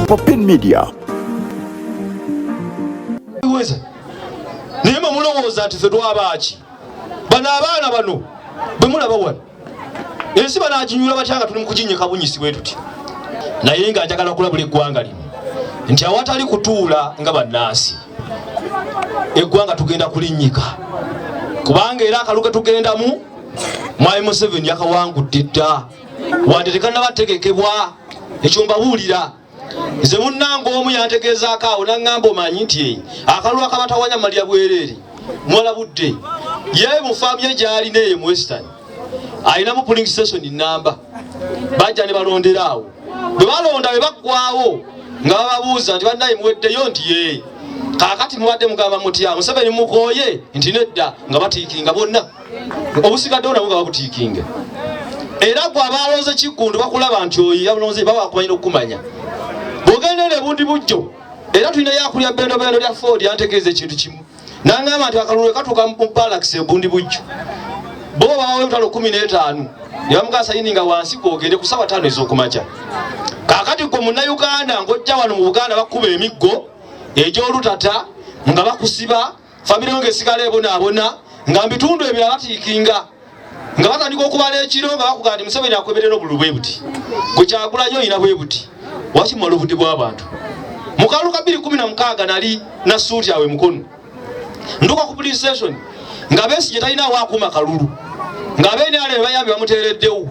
Popin Media. Nema mulowooza nti ffe twabaki bano abaana bano bwe mulaba wano ensi banaaginyula batya nga tuli mu kuginyika bunyisi bwe tuti naye nga njagala kulabula eggwanga lino nti awatali kutuula nga bannansi eggwanga tugenda kulinnyika kubanga era akalu ke tugendamu Mwai Museveni yakawangudde dda wadde tekannabategekebwa ekyo mbabuulira nze munnange omu yantegeezaako awo naŋŋamba omanyi nti akalulu akabatawanya malya bwereere mwalabudde ye mu faamu ye gy'alina eyo mu Western alinamu polling station namba bajja ne balondera awo bwe balonda bwe baggwawo nga bababuuza nti bannaye muweddeyo nti ye kaakati mubadde mugamba mutya Museveni mukooye nti nedda nga batiikinga bonna obusigaddewo nabwo nga babutiikinga era gwe abalonze Kiggundu bakulaba nti oyo yalonze baba bakumanyira okukumanya bwogendera bundi bujjo era tulina yakulya bendo lya Ford yantegeeza ekintu kimu naŋŋamba nti akalulu katuuka mu Barracks ebundi bujjo bo bawawe emutwalo 15 ne bamugasa yininga wansi kwogende ku ssaawa 5 ez'okumakya kaakati gwe munnayuganda ng'ojja wano mu Buganda bakuba emiggo egy'olutata nga bakusiba famire ngo esigala ebonaabona nga mbitundu ebirala batiikinga nga batandika okubala ekiro nga bakugamba nti Museveni akweberera obululu bwe buti gwe Kyagulanyi olina bwe buti wakimala obudde bw'abantu mu kalulu ka 2016 nali na suuti awe mukono nduka ku police station nga Besigye talina waakuuma kalulu nga abeeniale bayambi bamuteereddewo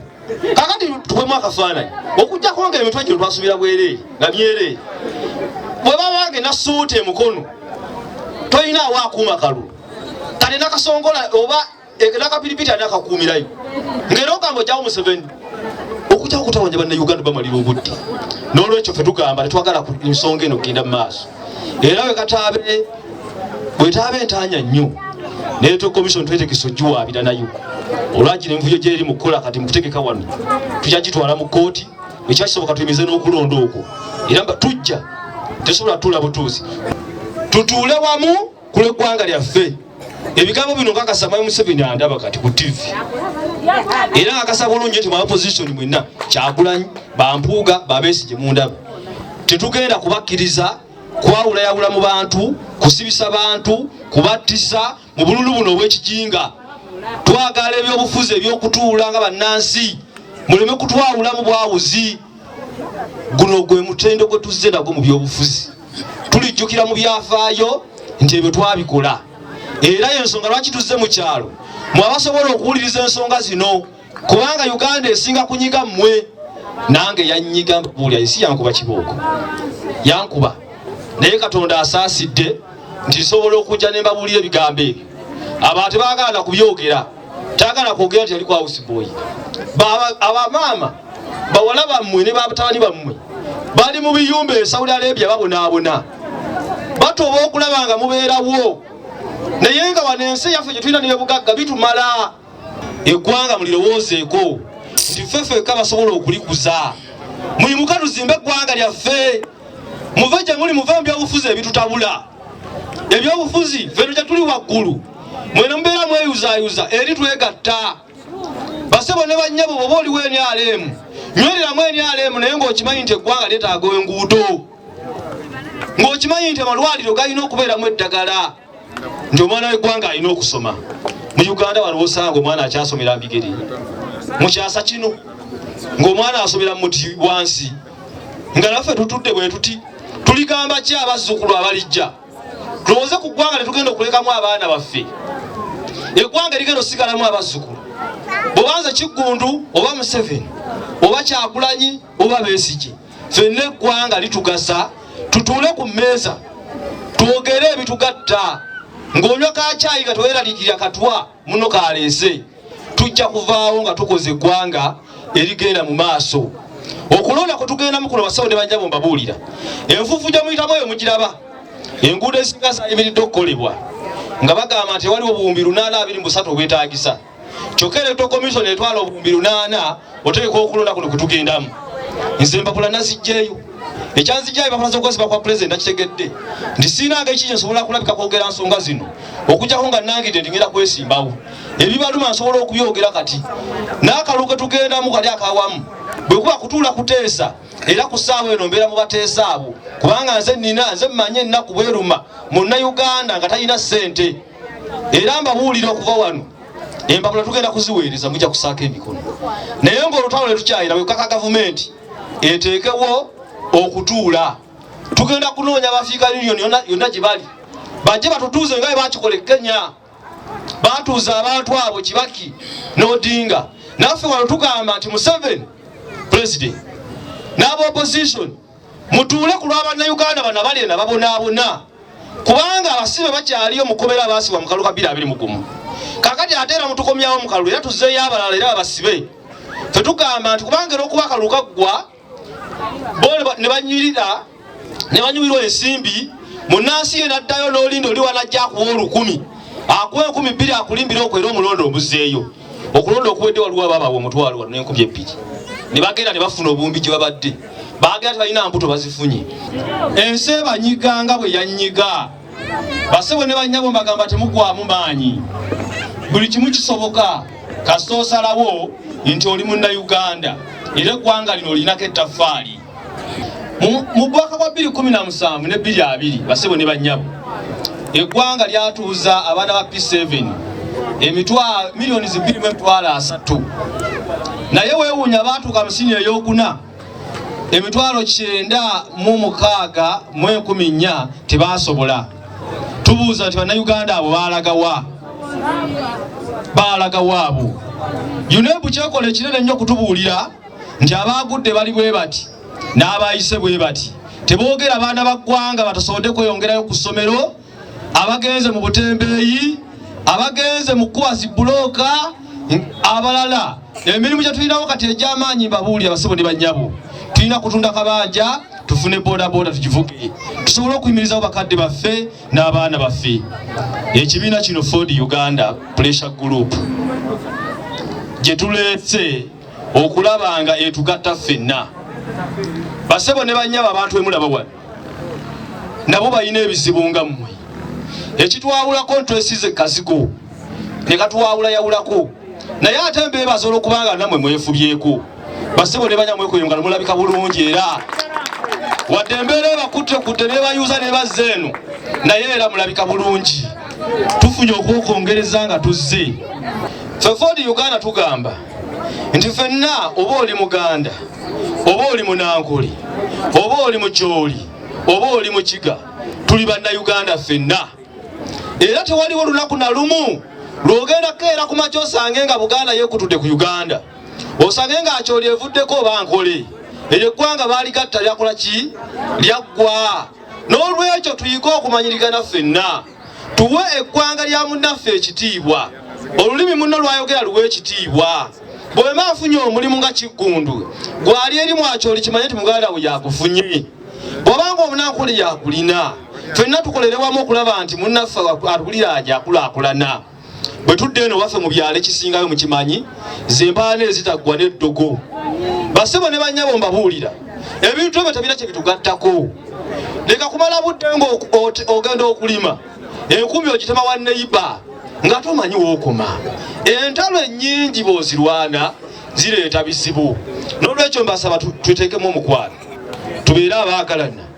kakati tukwemu akafaananyi okujjako nga emitwe gino twasubira bwereere nga myereere bwe babange na suuti emukono tolina waakuuma kalulu kale nakasongola oba nakapiripiti ali nakakuumirayo ng'era ogamba ojjawo Museveni okujjawo kutawanya bannayuganda bamalira obudde n'olwekyo ffe tugamba tetwagala ku nsonga eno kugenda mu maaso era bwetaabe entaanya nnyo neeto komishoni twetegesa ogiwaabira nayo olwagina envuyo gyeri mu kukola kati mukutegeka wano tujja gitwala mu kkooti ekyakisoboka tuyimize n'okulonda okwo era tujja tesobola tuula butuuzi tutuule wamu ku lw'eggwanga lyaffe ebigambo bino nkakasa Mwai Museveni andaba kati ku TV era nkakasa bulungi nti mu opposition mwenna Kyagulanyi Bampuuga Besigye mundaba tetugenda kubakkiriza kwawulayawula mu bantu kusibisa bantu kubattisa mu bululu buno obw'ekijinga twagala ebyobufuzi ebyokutuula nga bannansi muleme kutwawula mu bwawuzi guno gwe mutendo gwe tuzze nagwo mu byobufuzi tulijjukira mu byafaayo nti ebyo twabikola era ensonga lwaki tuzze mu kyalo mwabasobola okuwuliriza ensonga zino kubanga Uganda esinga kunyiga mmwe nange yannyiga mbuulya esi yankuba kibooko yankuba naye Katonda asaasidde nti nsobola okujja ne mbabuulira ebigambo ebyo abantu tebaagala kubyogera taagala kwogera nti yali kwa house boy abamaama bawala bammwe ne batabani bammwe bali mu biyumba e Saudi Arabia babonaabona batoba okulaba nga mubeerawo naye nga wano ensi yaffe gye tulina n'ebugagga bitumala eggwanga mulirowoozeeko nti ffeffekka basobola okulikuza muyimuka tuzimbe eggwanga lyaffe muve gye muli muve mu byobufuzi ebitutabula ebyobufuzi ffe tujja tuli waggulu mwene mubeera mweyuzaayuza eri twegatta basebo ne bannyabo bwoba oliwo NRM nywereramu NRM naye ng'okimanyi nti eggwanga lyetaaga enguudo ng'okimanyi nti amalwaliro galina okubeeramu eddagala nti omwana w'eggwanga alina okusoma mu Uganda wano osanga omwana akyasomera mbigere mu kyasa kino ng'omwana asomera mu muti wansi nga naffe tutudde bwe tuti tuligamba ki abazzukulu abalijja tulowooze ku ggwanga tetugenda okulekamu abaana baffe eggwanga erigenda osigalamu abazzukulu bwebanze Kiggundu oba Museveni oba Kyagulanyi oba Besigye ffenna eggwanga litugasa tutuule ku mmeeza twogere ebitugatta ng'onywa kacaayi nga teweeralikirira katwa muno kaleese tujja kuvaawo nga tukoze eggwanga erigenda mu maaso okulonda kwe tugendamu kuno basawo ne banjabo mbabuulira enfuufu gye muyitamu eyo mugiraba enguudo ezisinga zayimiridde okukolebwa nga bagamba nti waliwo obuwumbi 823 obwetaagisa kyokka electoral commission etwala obuwumbi 8 oteeka okulonda kuno kwe tugendamu nze mpapula naziggyeyo ekyanzijjayo bakola zokwesiba kwa president akitegedde nti siinanga ekikyo nsobola kulabika kwogera nsonga zino okujjako nga nangidde ndingera kwesimbawo ebibaluma nsobola okubyogera kati n'akalulu ke tugendamu kali akawamu bwe kuba kutuula kuteesa era ku ssaawa eno mbeera mu bateesa abo kubanga nze mmanye ennaku bweruma munnayuganda nga talina ssente era mbabuulira okuva wano empapula tugenda kuziweereza mujja kusaako emikono naye ng'olutalo lwe tukyayina bwekaka gavumenti eteekewo okutuula tugenda kunoonya Africa Union yonna gye bali bajje batutuuze nga bwe bakikola e Kenya batuuza abantu abo Kibaki n'Odinga naffe wano tugamba nti Museveni president n'aba opposition mutuule ku lw'abannayuganda bano abali ena babonaabona kubanga abasibe bakyaliyo mukobera abaasibwa mu kalulu ka 2021 kakati ate era mutukomyawo mu kalulu era tuzzeeyo abalala era abasibe ffe tugamba nti kubanga era okuba akalulu kaggwa bo ne banyumirwa ensimbi munnansi ye n'addayo n'olinda oli wanajja akuwa 10,000 akuwa 2,000 akulimbira okwo era omulondo omuzzeeyo okulonda okuwedde waliwo ababawa omutwalo wano n'2,000 ne bagenda ne bafuna obumbi gye babadde baagera tebalina mbuto bazifunye ensi ebanyiga nga bwe yanyiga basebo ne bannyabo mbagamba temugwamu maanyi buli kimu kisoboka kasita osalawo nti oli munnayuganda era eggwanga lino olinako ettaffaali mu bwaka bwa 2017 ne 2020 basebo ne bannyabo eggwanga lyatuuza abaana ba P7 milioni 2.3 naye weewuunya baatuuka mu siniya ey'okuna emitwalo 9,614 tebaasobola tubuuza nti bannayuganda abo baalagawa abo UNEB kyekola ekinene ennyo kutubuulira nti abaagudde bali bwe bati n'abayise bwe bati teboogera abaana ba ggwanga batasobodde kweyongerayo ku ssomero abagenze mu butembeeyi abagenze mu kuba zibulooka abalala emirimu gye tulinawo kati egy'amaanyi mbabuulira basebo ne bannyabo tulina kutunda kabanja tufune bodaboda tugivuge tusobole okuyimirizawo bakadde baffe n'abaana baffe ekibiina kino Ford Uganda Pressure Group gye tuleetse okulaba nga etugatta ffenna basebo ne bannyabo abantu bemulaba wano nabo balina ebizibu nga mmwe ekitwawulako ntwesize kazigo ne katuwawula yawulako naye ate mbeebaza olwokubanga nammwe mwefubyeko basebo ne bannyabo mwekweyo nga mulabika bulungi era wadde embeera ebakutte ne bayuza ne bazza eno naye era mulabika bulungi tufunye okwokongereza nga tuzze ffe Ford Uganda tugamba nti ffenna oba oli Muganda oba oli Munankole oba oli Mukyoli oba oli Mukiga tuli bannayuganda ffenna era tewaliwo lunaku na lumu lw'ogendako era ku makya osange nga Buganda yeekutudde ku Uganda osange nga Akyoli evuddeko oba Nkole eryo eggwanga baaligatta lyakola ki lyaggwa n'olwekyo tuyige okumanyirigana ffenna tuwe eggwanga lya munnaffe ekitiibwa olulimi munno lwayogera luwe ekitiibwa bw'ema afunye omulimu nga Kiggundu gwali erimu Akyoli kimanye nti Muganda we yakufunye bw'obanga Omunankole yakulina ffenna tukolere wamu okulaba nti munnaffe atulira aja akulaakulana bwe tudde eno waffe mu byalo ekisingayo mukimanyi zempaana ezitaggwa n'eddogo basebo ne bannyabo mbabuulira ebintu ebyo tebina kye bitugattako leka kumala budde ng'ogenda okulima enkumi ogitema wa neiba nga tomanyi wookoma entalo ennyingi bw'ozirwana zireeta bizibu n'olwekyo mbasaba tuteekemu omukwano tubeere abaagalana